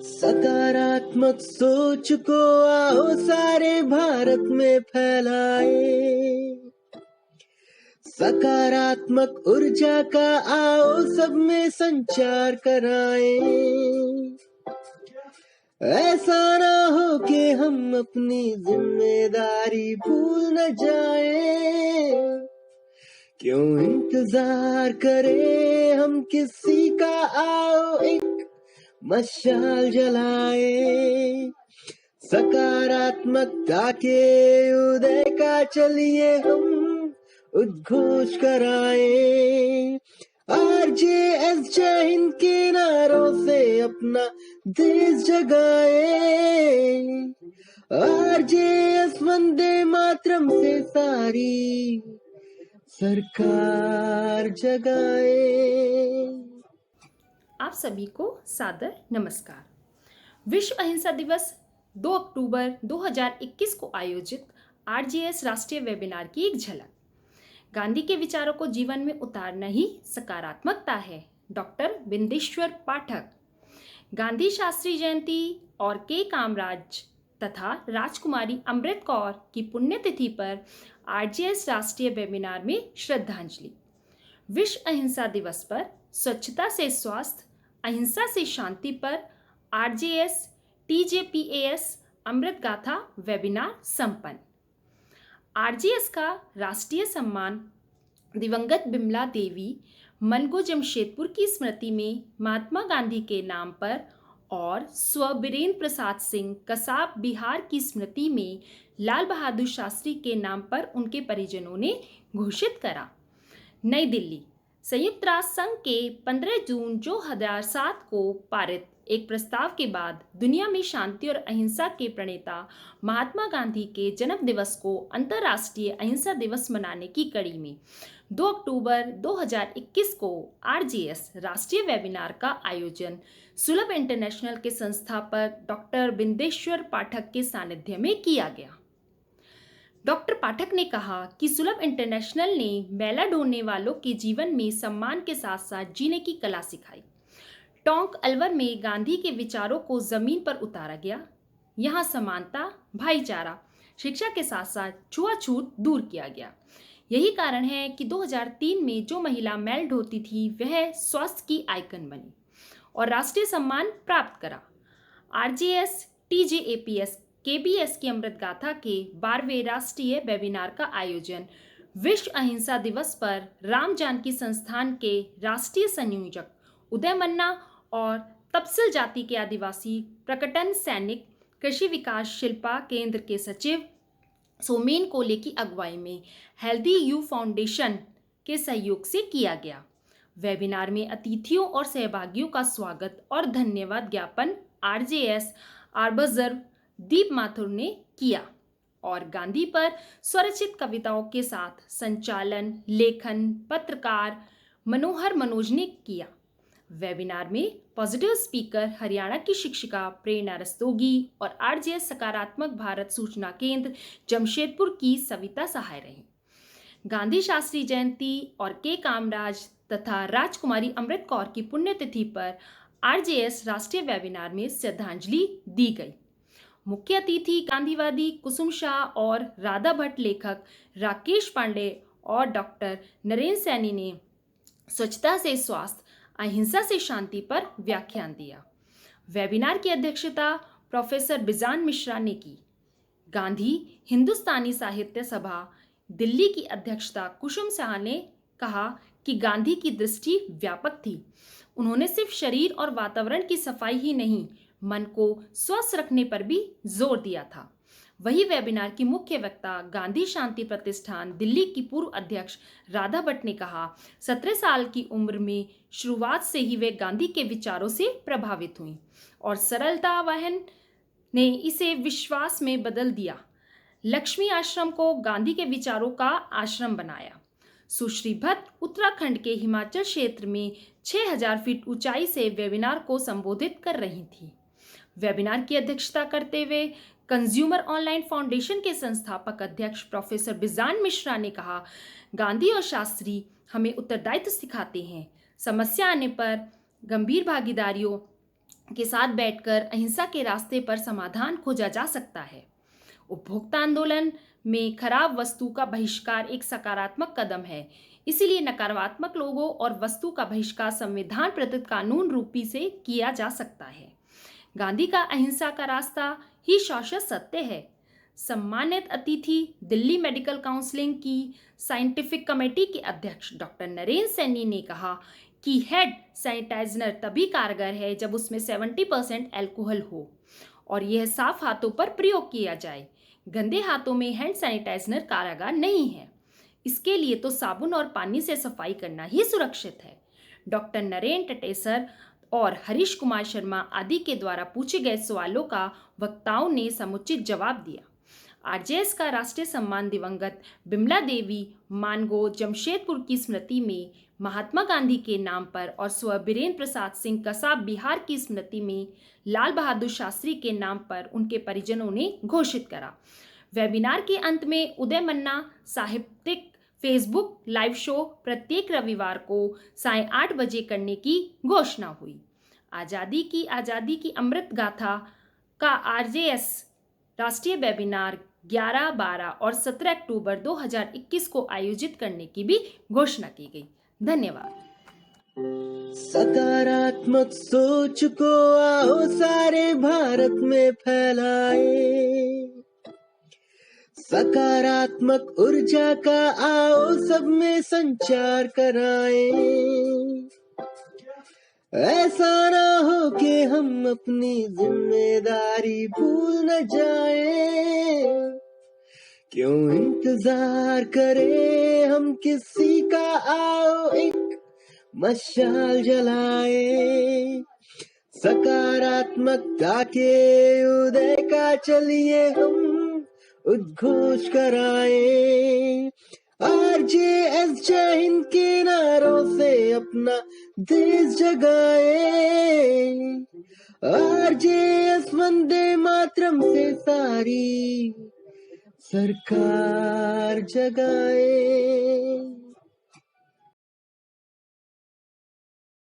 सकारात्मक सोच को आओ सारे भारत में फैलाए। सकारात्मक ऊर्जा का आओ सब में संचार कराए। ऐसा ना हो कि हम अपनी जिम्मेदारी भूल न जाए। क्यों इंतजार करें हम किसी का, आओ एक मशाल जलाए। सकारात्मकता के उदय का चलिए हम उद्घोष कराए। आरजेएस जय हिंद के नारों से अपना देश जगाए। आरजेएस वंदे मातरम से सारी सरकार जगाए। आप सभी को सादर नमस्कार। विश्व अहिंसा दिवस 2 अक्टूबर 2021 को आयोजित आरजेएस राष्ट्रीय वेबिनार की एक झलक। गांधी के विचारों को जीवन में उतारना ही सकारात्मकता है। डॉक्टर बिंदेश्वर पाठक। गांधी शास्त्री जयंती और के कामराज तथा राजकुमारी अमृत कौर की पुण्यतिथि पर आरजेएस राष्ट्रीय वेबिनार में श्रद्धांजलि। विश्व अहिंसा दिवस पर स्वच्छता से स्वास्थ्य, अहिंसा से शांति पर आरजेएस टीजेपीएएस अमृत गाथा वेबिनार संपन्न। आरजेएस का राष्ट्रीय सम्मान दिवंगत बिमला देवी मनगो जमशेदपुर की स्मृति में महात्मा गांधी के नाम पर और स्व बीरेंद्र प्रसाद सिंह कसाब बिहार की स्मृति में लाल बहादुर शास्त्री के नाम पर उनके परिजनों ने घोषित करा। नई दिल्ली। संयुक्त राष्ट्र संघ के 15 जून 2007 को पारित एक प्रस्ताव के बाद दुनिया में शांति और अहिंसा के प्रणेता महात्मा गांधी के जन्म दिवस को अंतर्राष्ट्रीय अहिंसा दिवस मनाने की कड़ी में 2 अक्टूबर 2021 को आरजेएस राष्ट्रीय वेबिनार का आयोजन सुलभ इंटरनेशनल के संस्थापक डॉक्टर बिंदेश्वर पाठक के सानिध्य में किया गया। डॉक्टर पाठक ने कहा कि सुलभ इंटरनेशनल ने मैला ढोने वालों के जीवन में सम्मान के साथ साथ जीने की कला सिखाई। टोंक अलवर में गांधी के विचारों को जमीन पर उतारा गया। यहाँ समानता, भाईचारा, शिक्षा के साथ साथ छुआछूत दूर किया गया। यही कारण है कि 2003 में जो महिला मैल ढोती थी वह स्वास्थ्य की आइकन बनी और राष्ट्रीय सम्मान प्राप्त करा। आरजेएस टीजेएपीएस केबीएस की अमृत गाथा के 12वें राष्ट्रीय वेबिनार का आयोजन विश्व अहिंसा दिवस पर राम जानकी संस्थान के राष्ट्रीय संयोजक उदय मन्ना और तपसिल जाति के आदिवासी प्रकटन सैनिक कृषि विकास शिल्पा केंद्र के सचिव सोमेन कोले की अगुवाई में हेल्दी यू फाउंडेशन के सहयोग से किया गया। वेबिनार में अतिथियों और सहभागियों का स्वागत और धन्यवाद ज्ञापन आरजेएस आर्बजर्व दीप माथुर ने किया और गांधी पर स्वरचित कविताओं के साथ संचालन, लेखन, पत्रकार मनोहर मनोज ने किया। वेबिनार में पॉजिटिव स्पीकर हरियाणा की शिक्षिका प्रेरणा रस्तोगी और आरजेएस सकारात्मक भारत सूचना केंद्र जमशेदपुर की सविता सहाय रही। गांधी शास्त्री जयंती और के कामराज तथा राजकुमारी अमृत कौर की पुण्यतिथि पर आरजेएस राष्ट्रीय वेबिनार में श्रद्धांजलि दी गई। मुख्य अतिथि गांधीवादी कुसुम शाह और राधा भट्ट लेखक राकेश पांडे और डॉक्टर नरेंद्र सैनी ने स्वच्छता से स्वास्थ्य, अहिंसा से शांति पर व्याख्यान दिया। वेबिनार की अध्यक्षता प्रोफेसर बिजान मिश्रा ने की। गांधी हिंदुस्तानी साहित्य सभा दिल्ली की अध्यक्षता कुसुम शाह ने कहा कि गांधी की दृष्टि व्यापक थी। उन्होंने सिर्फ शरीर और वातावरण की सफाई ही नहीं, मन को स्वस्थ रखने पर भी जोर दिया था। वही वेबिनार की मुख्य वक्ता गांधी शांति प्रतिष्ठान दिल्ली की पूर्व अध्यक्ष राधा भट्ट ने कहा, 17 साल की उम्र में शुरुआत से ही वे गांधी के विचारों से प्रभावित हुई और सरलता वहन ने इसे विश्वास में बदल दिया। लक्ष्मी आश्रम को गांधी के विचारों का आश्रम बनाया। सुश्री भट्ट उत्तराखंड के हिमाचल क्षेत्र में 6000 फीट ऊंचाई से वेबिनार को संबोधित कर रही थी। वेबिनार की अध्यक्षता करते हुए कंज्यूमर ऑनलाइन फाउंडेशन के संस्थापक अध्यक्ष प्रोफेसर बिजान मिश्रा ने कहा, गांधी और शास्त्री हमें उत्तरदायित्व सिखाते हैं। समस्या आने पर गंभीर भागीदारियों के साथ बैठकर अहिंसा के रास्ते पर समाधान खोजा जा सकता है। उपभोक्ता आंदोलन में खराब वस्तु का बहिष्कार एक सकारात्मक कदम है, इसीलिए नकारात्मक लोगों और वस्तु का बहिष्कार संविधान प्रदत्त कानून रूपी से किया जा सकता है। गांधी का अहिंसा का रास्ता ही शाश्वत सत्य है। सम्मानित अतिथि दिल्ली मेडिकल काउंसिलिंग की साइंटिफिक कमेटी के अध्यक्ष डॉक्टर नरेंद्र सैनी ने कहा कि हैंड सैनिटाइजर तभी कारगर है जब उसमें 70% अल्कोहल हो और यह साफ हाथों पर प्रयोग किया जाए। गंदे हाथों में हैंड सैनिटाइजर कारगर नहीं है। इसके लिए तो साबुन और पानी से सफाई करना ही सुरक्षित है। डॉक्टर नरेंद्र टटेसर और हरीश कुमार शर्मा आदि के द्वारा पूछे गए सवालों का वक्ताओं ने समुचित जवाब दिया। आरजेएस का राष्ट्रीय सम्मान दिवंगत बिमला देवी मानगो जमशेदपुर की स्मृति में महात्मा गांधी के नाम पर और स्व बीरेंद्र प्रसाद सिंह कसाब बिहार की स्मृति में लाल बहादुर शास्त्री के नाम पर उनके परिजनों ने घोषित करा। वेबिनार के अंत में उदय मन्ना साहित्यिक फेसबुक लाइव शो प्रत्येक रविवार को साढ़े 8 बजे करने की घोषणा हुई। आज़ादी की अमृत गाथा का आरजेएस राष्ट्रीय वेबिनार 11, 12 और 17 अक्टूबर 2021 को आयोजित करने की भी घोषणा की गई। धन्यवाद। सकारात्मक सोच को आओ सारे भारत में फैलाए, सकारात्मक ऊर्जा का आओ सब में संचार कराएं। ऐसा ना हो कि हम अपनी जिम्मेदारी भूल न जाएं। क्यों इंतजार करें हम किसी का, आओ एक मशाल जलाए। सकारात्मकता के उदय का चलिए हम उद्घोष कराएं। आरजेएस जय हिंद के नारों से अपना देश जगाए। आरजेएस वंदे मातरम से सारी सरकार जगाए।